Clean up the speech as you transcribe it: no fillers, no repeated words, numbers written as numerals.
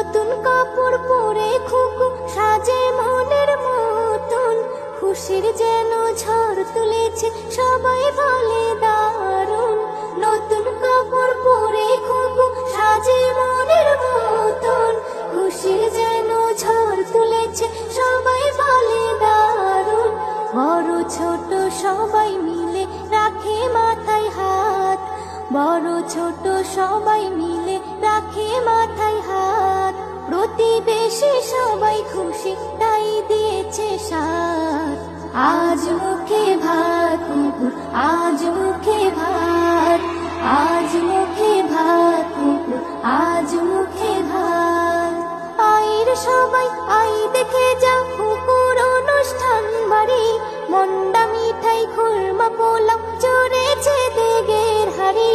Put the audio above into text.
নতুন কাপড় পরে খুকু সাজে মনের মতন, খুশির যেন ঝড় তুলেছে সবাই বলে দারুণ। নতুন কাপড় পরে খুকু সাজে মনের মতন, খুশির যেন ঝড় তুলেছে সবাই বলে দারুণ। বড় ছোট সবাই মিলে রাখে মাথায় হাত, বড় ছোট সবাই মিলে রাখে মাথায় হাত। প্রতিবেশী সবাই খুশি তাই দিয়েছে সাথ। আজ মুখে ভাত কুকুর, আজ মুখে ভাত, আজ মুখে ভাত কুকুর, আজ মুখে ভাত। আইর সবাই আই দেখে যা কুকুর অনুষ্ঠান বাড়ি, মন্ডা মিঠাই খুরমা পোলাও চড়েছে দেগের হাড়ি।